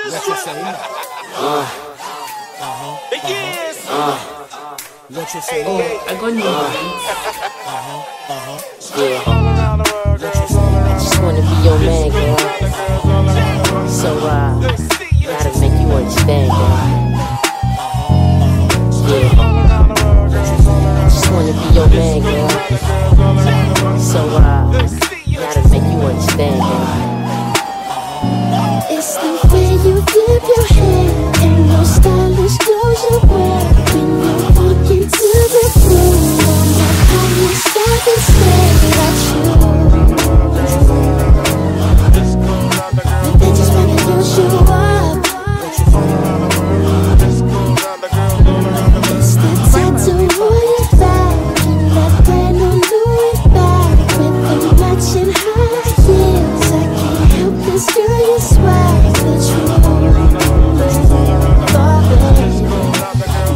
What you say now? What you say? Oh, I got new Yeah. I just wanna be your man, girl. So, gotta make you understand, girl. Yeah. I just wanna be your man, girl. So, gotta make you understand, girl. It's the way you dip your head and those stylish clothes you wear. When you walk into the room, how you start and stare at you. They just wanna use you up. It's the tattoo on your back and that brand new Louis bag with the matching high heels. I can't help this girl, you swag the truth.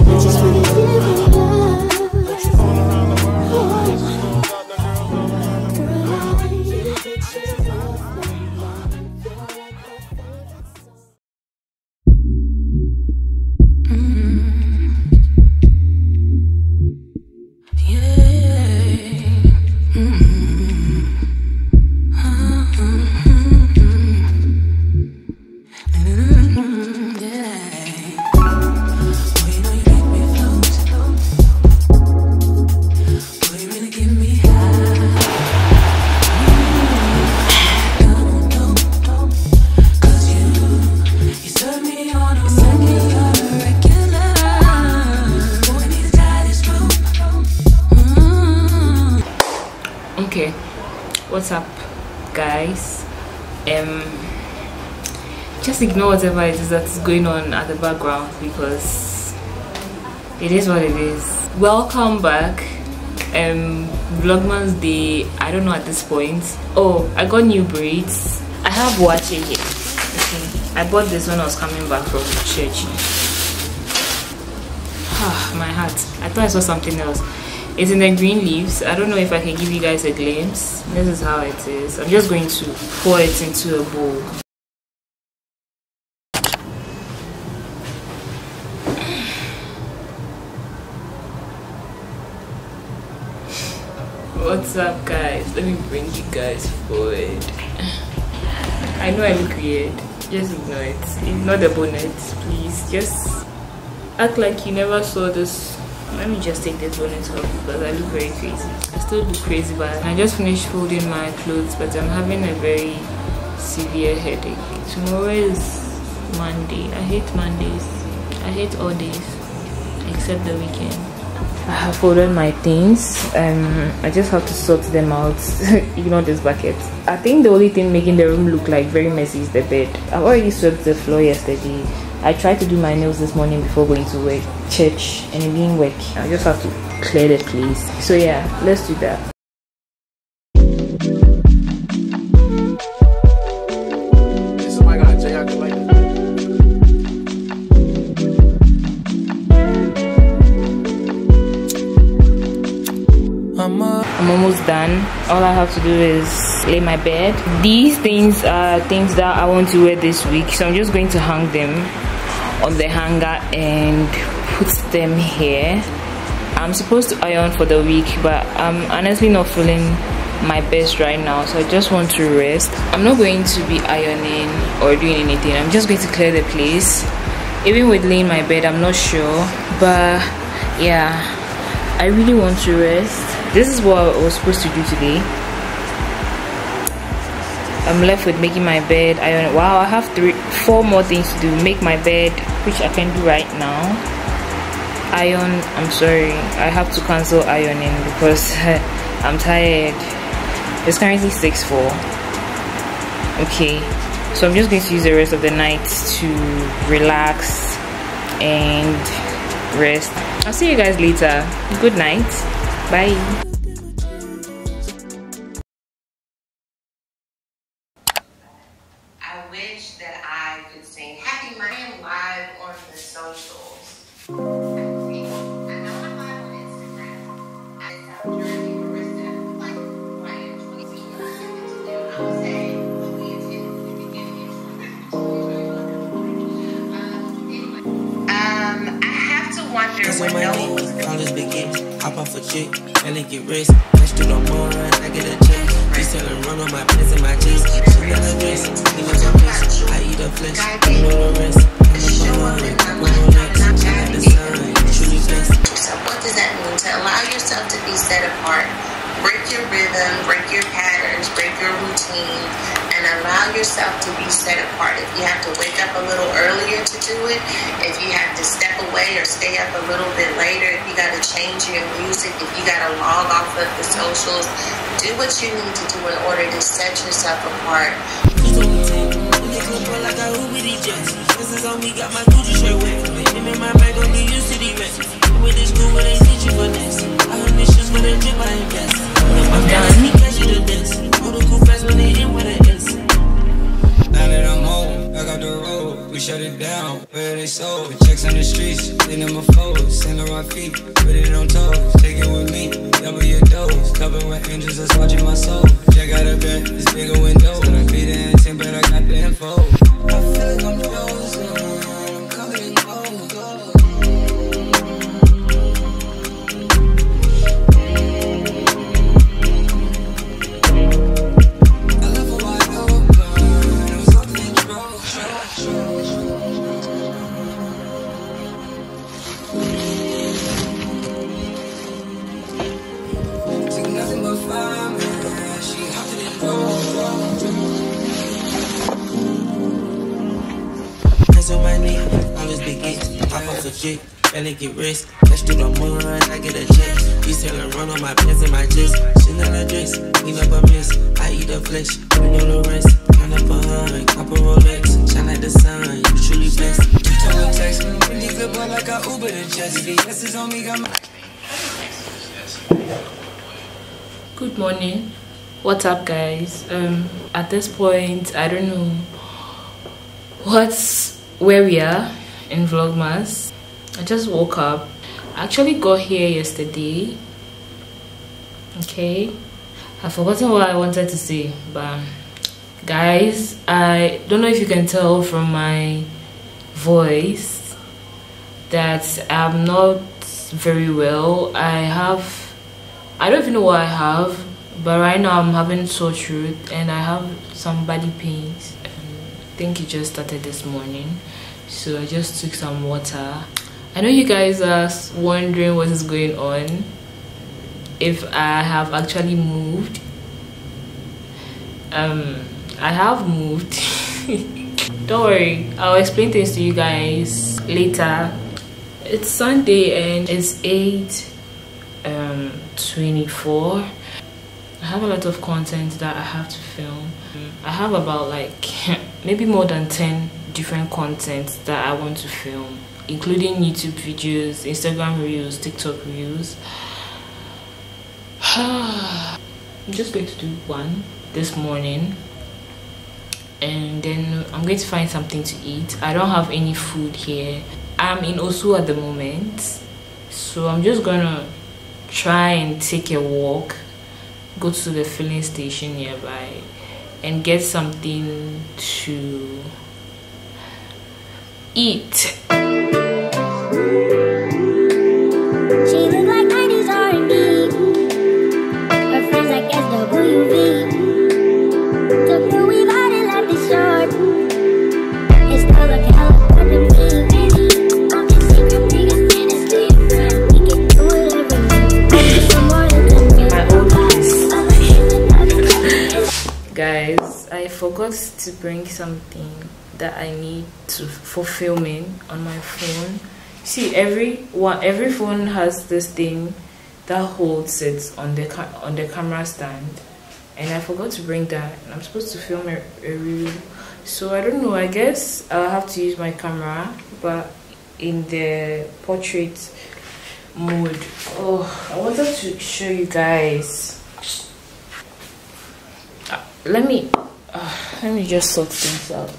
I just wanna give you love. Okay, what's up, guys? Just ignore whatever it is that's going on at the background because it is what it is. Welcome back. Vlogmas day. I don't know at this point. Oh, I got new braids. I have watch it here. Okay, I bought this when I was coming back from church. My heart. I thought I saw something else. It's in the green leaves. I don't know if I can give you guys a glimpse. This is how it is. I'm just going to pour it into a bowl. What's up, guys? Let me bring you guys forward. I know I look weird. Just ignore it. Ignore the bonnet, please. Just act like you never saw this. Let me just take this bonnet off because I look very crazy. I still look crazy, but I just finished folding my clothes, but I'm having a very severe headache. Tomorrow is Monday. I hate Mondays. I hate all days except the weekend. I have folded my things. I just have to sort them out. Ignore this bucket. I think the only thing making the room look like very messy is the bed. I've already swept the floor yesterday. I tried to do my nails this morning before going to work, church, and it didn't work. I just have to clear the place. So yeah, let's do that. I'm almost done. All I have to do is lay my bed. These things are things that I want to wear this week, so I'm just going to hang them on the hanger and put them here. I'm supposed to iron for the week, but I'm honestly not feeling my best right now, so I just want to rest. I'm not going to be ironing or doing anything. I'm just going to clear the place. Even with laying my bed, I'm not sure, but yeah, I really want to rest. This is what I was supposed to do today. I'm left with making my bed, iron. Wow, I have 4 more things to do. Make my bed, which I can do right now. Iron, I'm sorry, I have to cancel ironing because I'm tired. It's currently 6:04. Okay, so I'm just going to use the rest of the night to relax and rest. I'll see you guys later. Good night. Bye. I wish that I could sing Happy Monday live on the socials. I know I'm live on Instagram. I sound Jersey Barista, like Ryan 22. I'm saying we intend to begin wonder when those College begins, hop off a chick, barely get rich. Cash to the moon, I get a check. Be selling run on my pants and my chest. She got a dress, he knows I'm blessed. I eat a flesh, you know the rest. I'm a Rolex, I like the sun, truly blessed. So what does that mean? To allow yourself to be set apart. Break your rhythm, break your patterns, break your routine, and allow yourself to be set apart. If you have to wake up a little earlier to do it, if you have to step away or stay up a little bit later, if you got to change your music, if you got to log off of the socials, do what you need to do in order to set yourself apart. Like I hoop with these jets. This is on me, got my Gucci shirt wet. Him and my mind gon' get used to the rest. With this school where they teach you for this. I heard this shit's with a drip, I invest. I'm down, he catch you to dance. Go to cool fast when they in with an S. Now that I'm home, I got the road. We shut it down, where they sold. Checks on the streets, they number foes. Sand on my feet, put it on toes. Take it with me, double your dose. Covered with angels that's watching my soul. Check out a bed, it's bigger windows. I be the intent, but I got the info. I feel like I'm frozen, I'm covered in gold. I left a wide open, it was all control. Took nothing but fire, man. She hopped in and on my knee, always big hits, hop off a chick, barely get rich. Cash to the moon, I get a check. Be selling run on my pants and my chest. She not a dress, clean up a mess. I eat a flesh, you know the rest. Turn up a hun, copper Rolex, shine like the sun, you truly blessed. You told me text me, when you flip up like a Uber to Jesse. Yes, it's on me, got my. Good morning. What's up, guys? At this point, I don't know where we are in Vlogmas. I just woke up. I actually got here yesterday. Okay, I've forgotten what I wanted to say, but guys, I don't know if you can tell from my voice that I'm not very well. I don't even know what I have, but right now I'm having sore throat and I have some body pains. I think it just started this morning, so I just took some water. I know you guys are wondering what is going on, if I have actually moved. I have moved. Don't worry, I'll explain things to you guys later. It's Sunday and it's 8:24. I have a lot of content that I have to film. I have about like maybe more than 10 different contents that I want to film, including YouTube videos, Instagram reels, TikTok reels. I'm just going to do one this morning and then I'm going to find something to eat. I don't have any food here. I'm in Osu at the moment, so I'm just gonna try and take a walk, go to the filling station nearby and get something to eat. She look like 90s R&B. Her friends like SWV. Took the weave out and left it short. It's still a California me. I'm the secret biggest menace to your friend. We can do whatever we want. Someone to come My old place. Guys, I forgot to bring something that I need for filming on my phone. See, every phone has this thing that holds it on the camera stand, and I forgot to bring that. I'm supposed to film a reel, so I don't know. I guess I'll have to use my camera, but in the portrait mode. Oh, I wanted to show you guys. Let me just sort things out.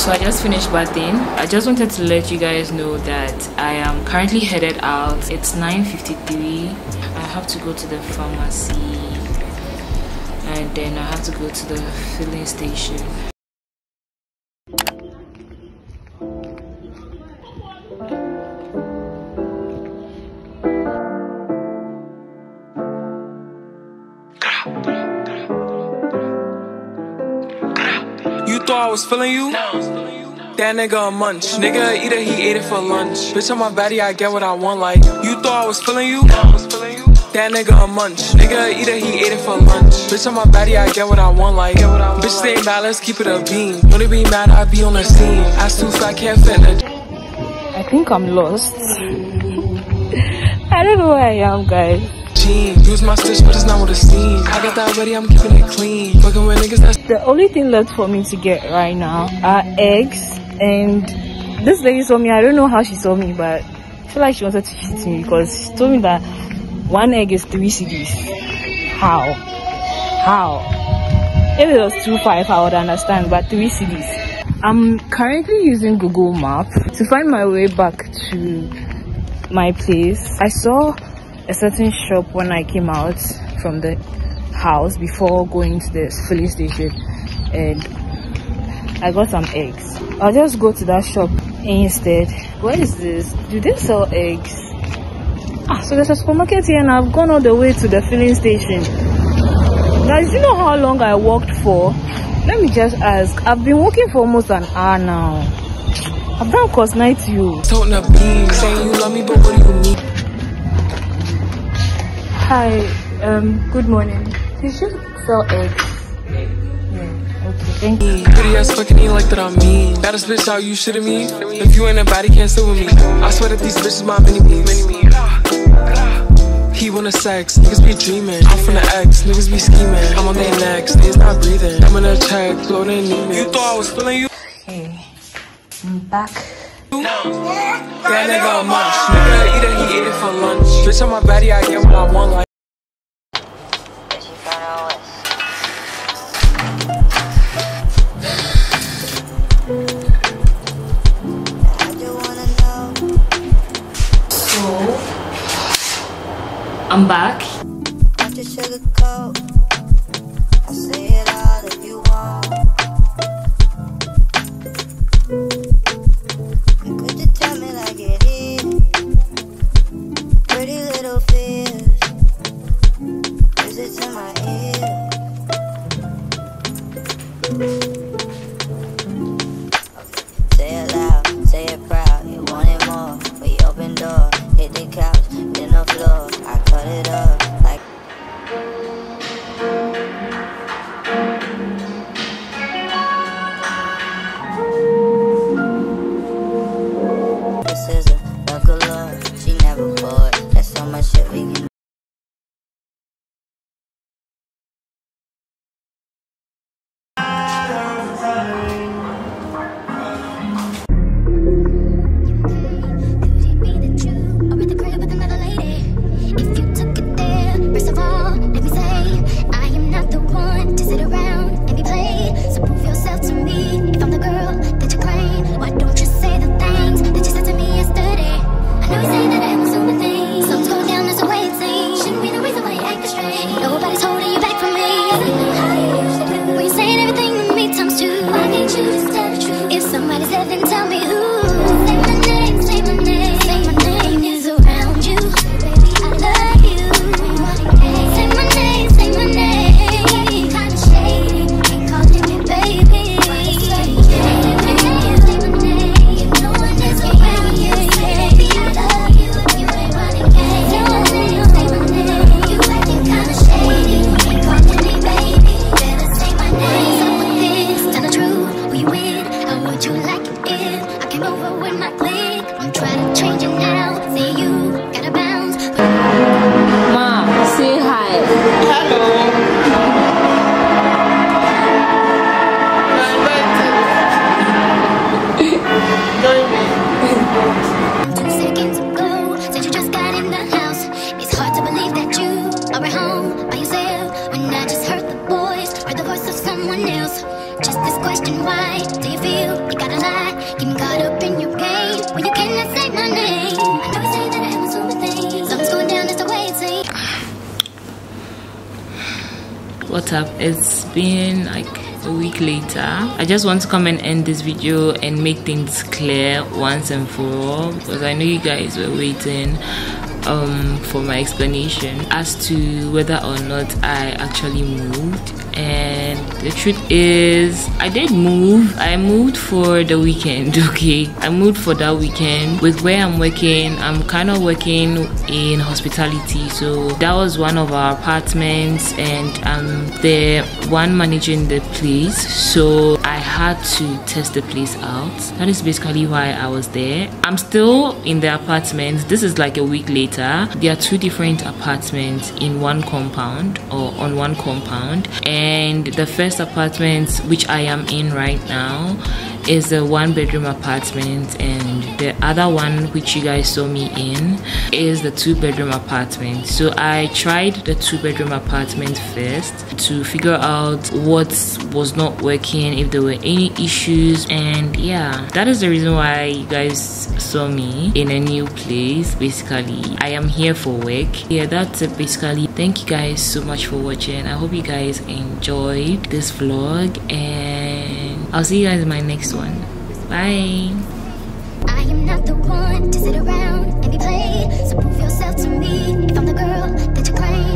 So I just finished bathing. I just wanted to let you guys know that I am currently headed out. It's 9:53. I have to go to the pharmacy and then I have to go to the filling station. You thought I was feeling you? That nigga a munch. Nigga eat it, he ate it for lunch. Bitch on my body, I get what I want. Like, you thought I was feeling you? That nigga a munch. Nigga eat it, he ate it for lunch. Bitch on my body, I get what I want. Like, bitch stay mad, let's keep it a beam. When it be mad, I be on the scene. I too fat, can't fit in the. I think I'm lost. I don't know where I am, guys. Use my stitch, but it's not what it seems. I got that ready, I'm keeping it clean. Fucking with niggas that's. The only thing left for me to get right now are eggs. And this lady saw me. I don't know how she saw me, but I feel like she wanted to cheat me because she told me that one egg is 3 cedis. How? If it was 2.5, I would understand, but 3 cedis. I'm currently using Google Maps to find my way back to my place. I saw a certain shop when I came out from the house before going to the filling station, and I got some eggs. I'll just go to that shop instead. What is this? Do they sell eggs? So there's a supermarket here and I've gone all the way to the filling station. Guys, do you know how long I walked for? Let me just ask. I've been walking for almost an hour now. I've done course night to you. Toting up beam, saying you love me, but what do you mean? Hi, good morning. Did you sell eggs? Okay, thank you. Pretty ass fucking ain't like that I mean. Baddest bitch how you shitting me. If you ain't a body, can't sit with me. I swear that these bitches my mini-me's. He wanna sex, niggas be dreaming. I'm from the X, niggas be scheming. I'm on their necks, they's not breathing. I'm in a check, floating in. You thought I was feeling you? Hey, I'm back. That nigga a munch. Nigga eat it, he ate it for lunch. Bitch on my body, I get what I want. Like. I'm back. Say it loud, say it proud. You want it more. We open door, hit the couch, then the floor. I cut it up like. This is a buckle up. She never bored. That's so much shit we can. Over with my click, I'm trying to change it now. See you what's up? It's been like a week later. I just want to come and end this video and make things clear once and for all, because I know you guys were waiting for my explanation as to whether or not I actually moved. And the truth is, I did move. I moved for the weekend. Okay, I moved for that weekend. With where I'm working, I'm kind of working in hospitality, so that was one of our apartments, and I'm the one managing the place, so I had to test the place out. That is basically why I was there. I'm still in the apartment. This is like a week later. There are 2 different apartments in one compound, or on one compound, and the first apartment, which I am in right now, is a 1-bedroom apartment, and the other one, which you guys saw me in, is the 2-bedroom apartment. So I tried the 2-bedroom apartment first to figure out what was not working, if there were any issues, and yeah, that is the reason why you guys saw me in a new place. Basically, I am here for work. Yeah, that's it basically. Thank you guys so much for watching. I hope you guys enjoyed this vlog, and I'll see you guys in my next one. Bye. I am not the one to sit around and be played, so prove yourself to me if I'm the girl that you claim.